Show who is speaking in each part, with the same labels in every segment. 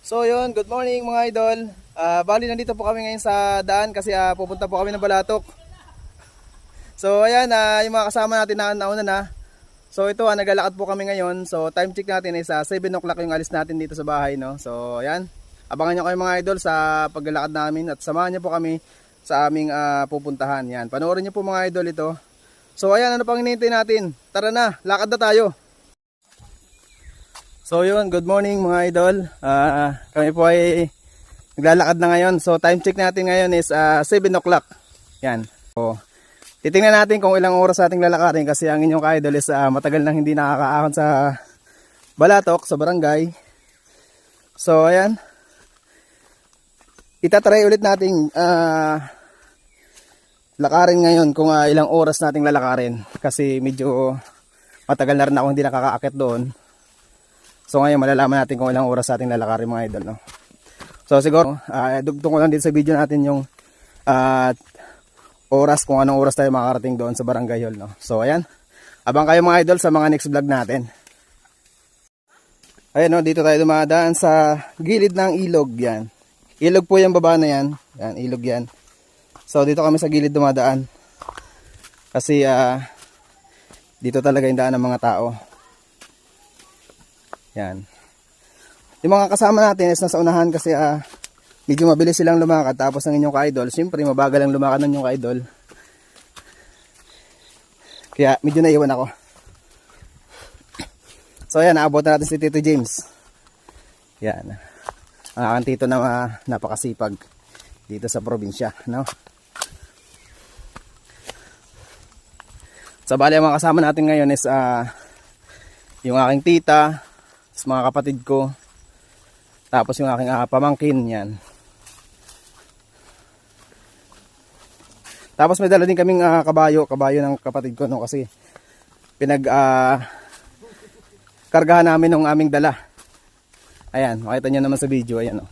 Speaker 1: So yun, good morning mga idol. Bali nandito po kami ngayon sa daan kasi pupunta po kami ng Balatok. So ayan, yung mga kasama natin na nauna na. So ito, naglalakad po kami ngayon. So time check natin is 7 o'clock yung alis natin dito sa bahay, no. So ayan, abangan nyo kayo mga idol sa paglalakad namin at samahan nyo po kami sa aming pupuntahan. Yan, panoorin nyo po mga idol ito. So ayan, ano pang hinihintay natin? Tara na, lakad na tayo. So yun, good morning mga idol. Kami po ay naglalakad na ngayon. So time check natin ngayon is 7 o'clock. Yan. So, titingnan natin kung ilang oras ating lalakarin kasi ang inyong ka-idol is matagal nang hindi nakakaahon sa Balatok, sa barangay. So ayan. Itatry ulit nating lakarin ngayon kung ilang oras nating lalakarin kasi medyo matagal na rin ako hindi nakakaakit doon. So ngayon malalaman natin kung ilang oras ating lalakarin mga idol, no? So siguro dugtong ko lang dito sa video natin yung oras, kung anong oras tayo makakarating doon sa barangay hall, no? So ayan, abang kayo mga idol sa mga next vlog natin. Ayan, no, dito tayo dumadaan sa gilid ng ilog. Yan, ilog po yung baba na yan. Yan, ilog yan. So dito kami sa gilid dumadaan kasi dito talaga yung daan ng mga tao. Yan. Yung mga kasama natin is nasa unahan kasi medyo mabilis silang lumakad. Tapos ang inyong ka-idol, siyempre mabagal ang lumakad ng inyong ka-idol. Kaya medyo naiwan ako. So yan, naabot na natin si Tito James. Yan. Ang aking tito na napakasipag dito sa probinsya, no? So bali ang mga kasama natin ngayon is yung aking tita, mga kapatid ko, tapos yung aking pamangkin. Yan. Tapos may dala din kaming kabayo ng kapatid ko, no, kasi kargahan namin ng aming dala. Ayan, makita nyo naman sa video. Ayan, no.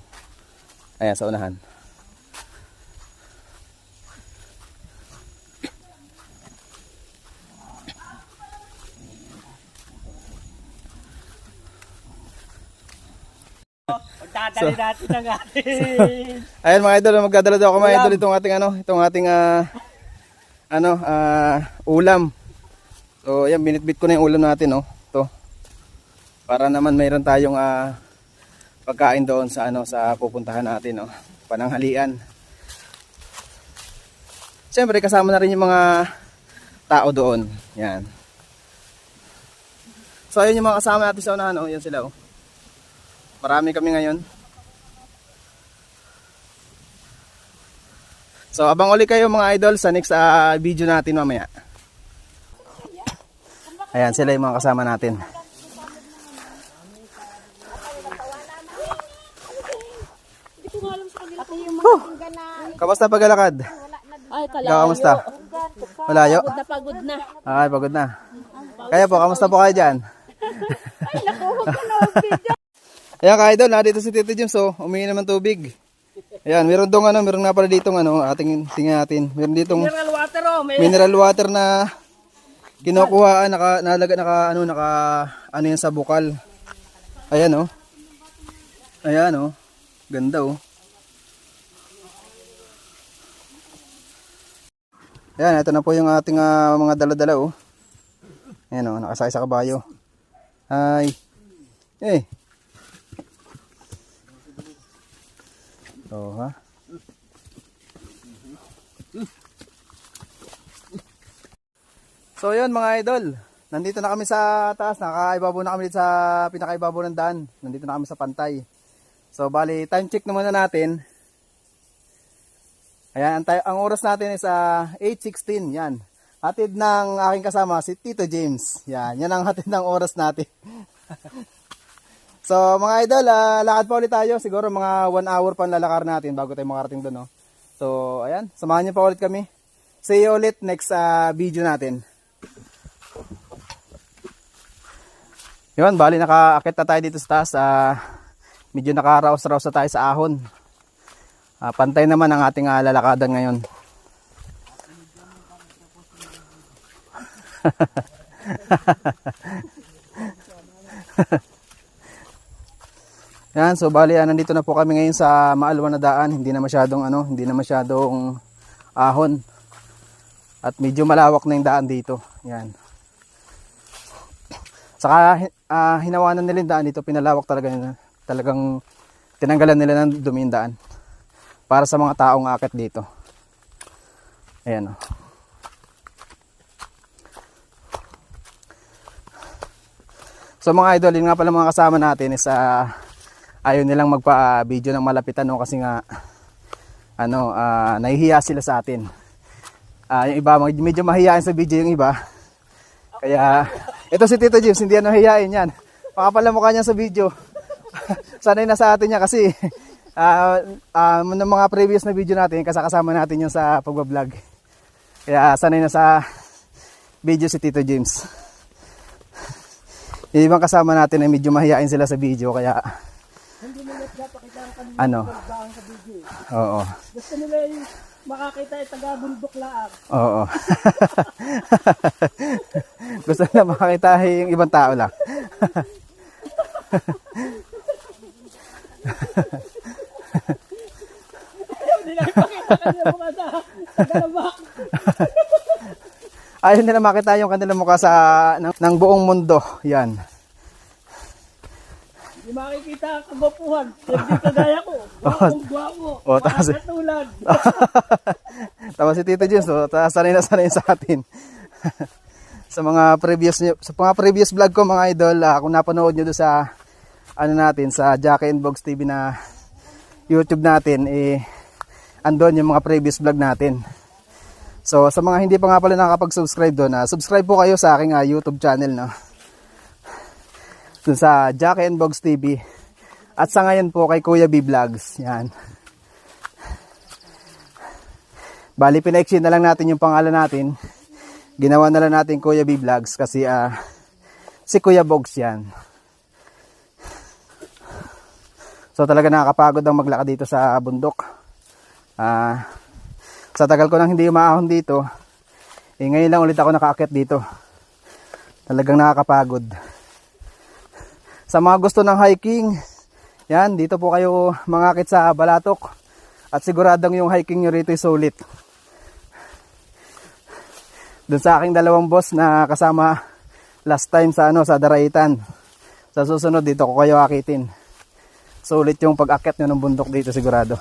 Speaker 1: Ayan, sa unahan.
Speaker 2: Magdadali natin ang atin.
Speaker 1: Ayan mga idol, magdadala daw ako mga idol itong ating ulam. So ayan, binitbit ko na yung ulam natin, no. To. Para naman mayroon tayong pagkain doon sa sa pupuntahan natin, no. Pananghalian. Siyempre kasama na rin yung mga tao doon. Yan. So ayun yung mga kasama natin sa unahan, oh. Yan sila, oh. Marami kami ngayon. So abang ulit kayo mga idol sa next video natin mamaya. Ayan sila yung mga kasama natin. Kamusta paglalakad?
Speaker 3: Ay,
Speaker 1: Ikaw, kamusta? Malayo?
Speaker 3: Pagod na, pagod na.
Speaker 1: Ay, pagod na. Kaya po, kamusta po kayo dyan?
Speaker 3: Ay, naku, huwag ka na video.
Speaker 1: Ayan ka-idol, dito si Tito James, oh, umiinom ng tubig. Ayan, meron dong meron nga pala ditong ating tingnan natin. Meron ditong
Speaker 2: Mineral water, oh.
Speaker 1: mineral water na kinukuhaan, naka yan sa bukal. Ayan, oh. Ayan, oh. Ganda, oh. Ayan, ito na po yung ating mga dala-dala, oh. Ayan, oh, nakasakay sa kabayo. Ay. Eh. Oh, ha? So yun mga idol, nandito na kami sa taas, nakakaibabaw na kami dito sa pinakaibabaw ng daan. Nandito na kami sa pantay. So bali, time check naman na natin. Ayan, ang oras natin is 8:16, yan. Hatid ng aking kasama si Tito James. Yan ang hatid ng oras natin. So mga idol, lakad pa ulit tayo. Siguro mga 1 hour pang lalakar natin bago tayo makarating doon, no? So ayan, samahan niyo pa ulit kami. See you ulit next video natin. Yun, bali nakaakit na tayo dito sa taas. Medyo nakaraos-raos na tayo sa ahon. Pantay naman ang ating lalakadan ngayon. Yan, so bali nandito na po kami ngayon sa maalwan na daan. Hindi na masyadong ahon. At medyo malawak na yung daan dito. Yan. Saka hinawanan nila yung daan dito, pinalawak talaga nila. Talagang tinanggalan nila ng dumi yung daan. Para sa mga taong aakyat dito. Ayan o. So mga idol, yun nga pala mga kasama natin is ayaw nilang magpa-video ng malapitan no, kasi nga nahihiya sila sa atin. Yung iba medyo mahihiyain sa video yung iba. Kaya ito si Tito James, hindi hihiyain yan. Makapal ang mukha niya sa video. Sanay na sa atin niya kasi ng mga previous na video natin, kasama natin yung sa pagbablog. Kaya sanay na sa video si Tito James. Yung ibang kasama natin ay medyo mahihiyain sila sa video, kaya
Speaker 2: Hindi nila napakita ang kanilang pagbaang sa video.
Speaker 1: Oo.
Speaker 2: Gusto nila yung makakita yung taga-bundok laang.
Speaker 1: Oo. Gusto nila makakita yung ibang tao lang.
Speaker 2: Hindi nila ipakita kanila mga taga-labak.
Speaker 1: Ayaw nila makita yung kanilang mukha sa ng buong mundo. Yan.
Speaker 2: Hindi makikita ang kagwapuhan. Hindi kagaya ko. Gwapong-gwapo. Makakatulad.
Speaker 1: Tama si Tito James, sanay na sanay sa atin. sa mga previous vlog ko mga idol, kung napanood nyo doon sa sa Jackie and Bogs TV na YouTube natin, andon yung mga previous vlog natin. So sa mga hindi pa nga pala nakapag-subscribe doon, subscribe po kayo sa aking YouTube channel, no? Doon sa Jackie and Bogs TV. At sa ngayon po kay Kuya B Vlogs. Yan. Bali pinaiksi na lang natin yung pangalan natin. Ginawa na lang natin Kuya B Vlogs kasi si Kuya Bogs yan. So talaga nakakapagod ang maglakad dito sa bundok. Sa tagal ko nang hindi umaahon dito, ngayon lang ulit ako nakaakyat dito. Talagang nakakapagod. Sa mga gusto ng hiking, yan, dito po kayo mangakit sa Balatok. At siguradong yung hiking nyo rito ay sulit. Doon sa aking dalawang boss na kasama last time sa Daraitan. Sa susunod dito ko kayo akitin. Sulit yung pag-akyat nyo ng bundok dito sigurado.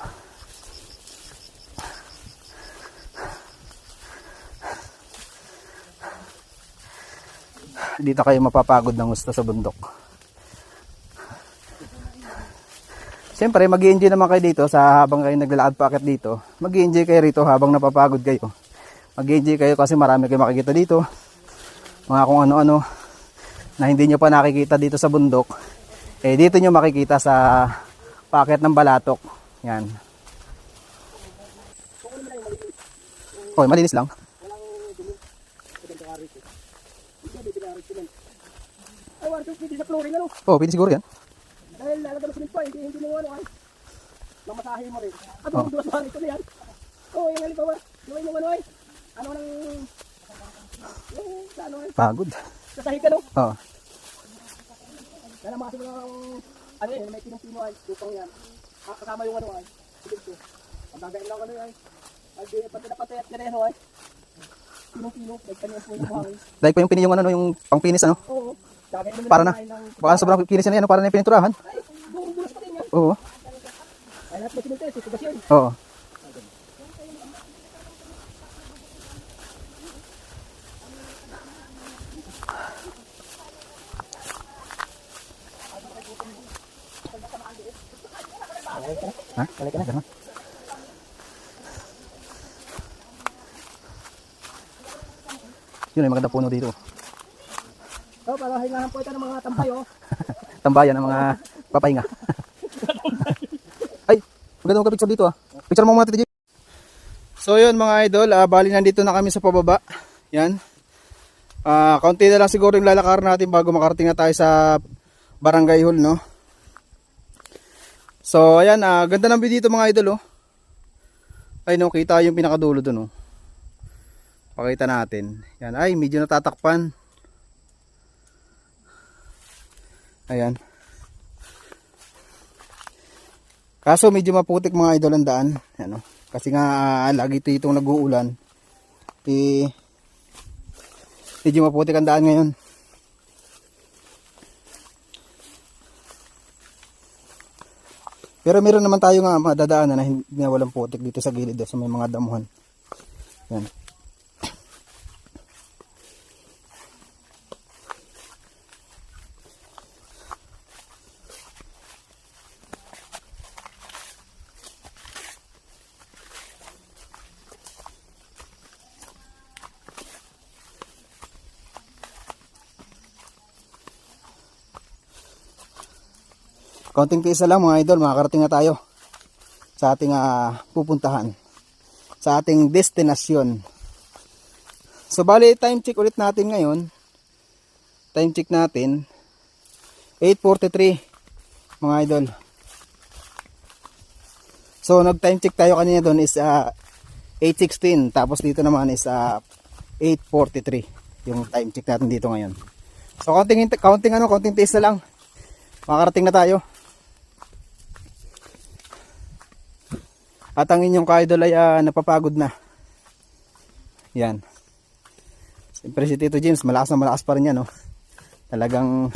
Speaker 1: Dito kayo mapapagod ng gusto sa bundok. Siyempre mag-i-enjoy naman kayo dito sa habang kayo naglalakad paakyat dito. Mag-i-enjoy kayo rito habang napapagod kayo. Mag-i-enjoy kayo kasi marami kayo makikita dito. Mga kung ano-ano na hindi nyo pa nakikita dito sa bundok. Dito nyo makikita sa paakyat ng Balatok. Yan. Oh, malinis lang.
Speaker 2: Ay, wala siyang pwede sa flooring, ano?
Speaker 1: Oh, pwede siguro yan.
Speaker 2: Dahil lalagyan mo sininto, hindi mo mamasahe mo rin. At kung duwas mahal ito na yan. Oo, yung halimbawa, gawin mo ano nang, sa ano
Speaker 1: Pagod.
Speaker 2: sasahi ka no?
Speaker 1: Oo.
Speaker 2: Dahil mga siguro may pinong-pino ay, lupang yan. Kasama yung ay, ito. Ang gagain lang yan. Pati na pati at ganyan ay. Pinong-pino, nagkanyan po yung buhangin.
Speaker 1: Dahil pa yung pini yung yung pangpinis
Speaker 2: Oo.
Speaker 1: Para na. Baka sobrang kinis na yan, para na yung pininturahan.
Speaker 2: Buong bulas pa din yan.
Speaker 1: Oo.
Speaker 2: Ay, lahat may sinuntes, ito ba siya?
Speaker 1: Oo. Ha? Kali ka na, gano'n. Yun, may maganda puno dito.
Speaker 2: Oh, para hingahan po ito ng mga tambay, oh.
Speaker 1: Tambayan ng mga papahinga. Ay, maganda magka-picture dito ah. Picture mo muna Tito Jim. So yun mga idol, bali nandito na kami sa pababa. Yan. Kaunti na lang siguro yung lalakar natin bago makarating na tayo sa Barangay Hall, no? So ayan, ganda ng view dito mga idol, oh. Ay no, kita yung pinakadulo dun, oh. Pakita natin. Yan, ay medyo natatakpan. Ayan. Kaso medyo maputik mga idol ang daan. Ano? Kasi nga lagi ito itong nag-uulan. Medyo maputik ang daan ngayon. Pero meron naman tayo nga madadaanan na hindi na walang putik dito sa gilid sa may mga damuhan. Yan. Kaunting tiis na lang mga idol, makakarating na tayo sa ating pupuntahan, sa ating destinasyon. So bali time check ulit natin ngayon. Time check natin 8:43 mga idol. So nag time check tayo kanina doon is 8:16, tapos dito naman is 8:43 yung time check natin dito ngayon. So counting tiis na lang, makakarating na tayo. At ang inyong ka-idol ay napapagod na. Yan. Siyempre si Tito James, malakas na malakas pa rin yan. No? Talagang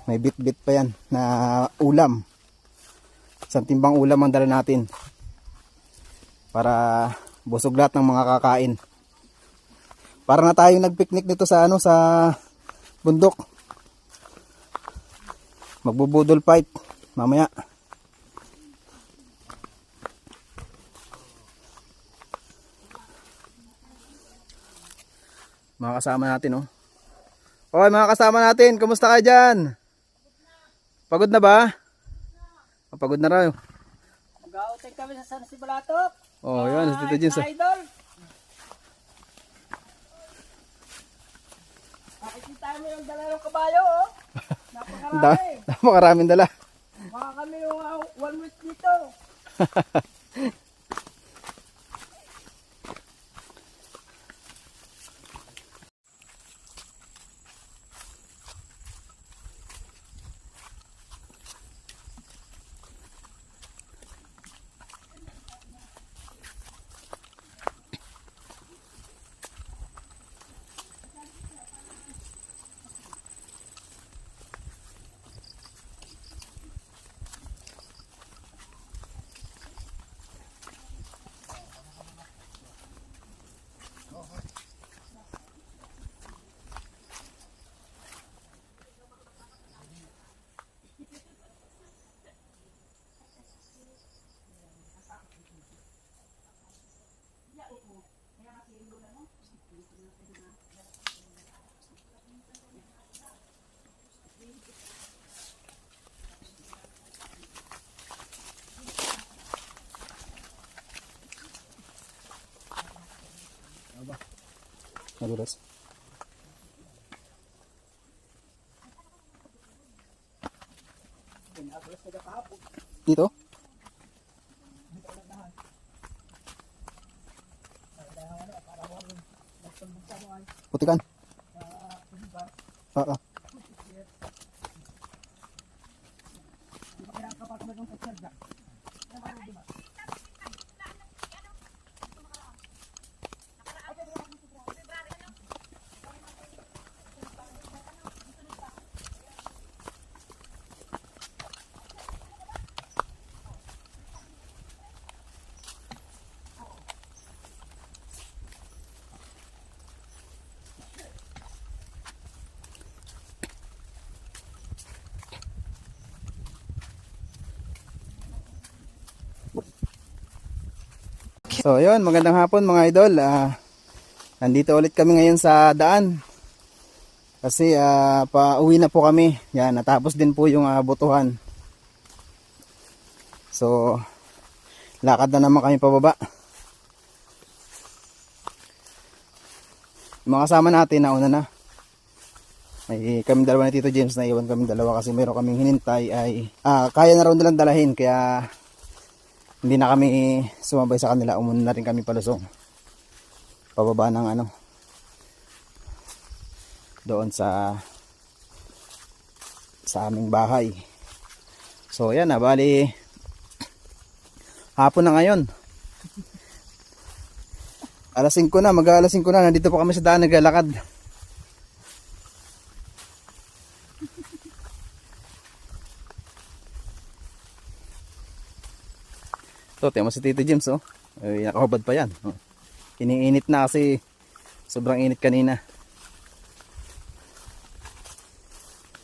Speaker 1: may bit-bit pa yan na ulam. Isang timbang ulam ang dala natin. Para busog lahat ng mga kakain. Para na tayong nagpiknik dito sa sa bundok. Magbubudol fight mamaya. Mga kasama natin, oh. Okay, mga kasama natin, kumusta kayo dyan? Pagod na ba? Pagod na raw.
Speaker 2: Mag-outing kami sa San Sibalatok.
Speaker 1: Oh, yun, si Tito James.
Speaker 2: Idol. Makikita mo yung dala ng kabayo, oh. Napakarami.
Speaker 1: Napakaraming dala.
Speaker 2: Baka kami yung 1 week dito.
Speaker 1: Madulas. Dito? Putikan. Oo. So yun, magandang hapon mga idol. Nandito ulit kami ngayon sa daan. Kasi pauwi na po kami. Yan, natapos din po yung butuhan. So lakad na naman kami pababa. Yung mga kasama natin nauna na. May kami dalawa ni Tito James, na iwan kami dalawa kasi mayroon kaming hinintay ay kaya na raw nilang dalahin, kaya hindi na kami sumabay sa kanila. Umuna na rin kami palusong pababa ng doon sa aming bahay. So ayan na, bali hapon na ngayon. Alas 5 na, mag-alas 5 na, nandito po kami sa daan naglalakad. So, tiyan mo si Tito James, oh. Ay, nakahubad pa yan. Oh. Iniinit na kasi sobrang init kanina.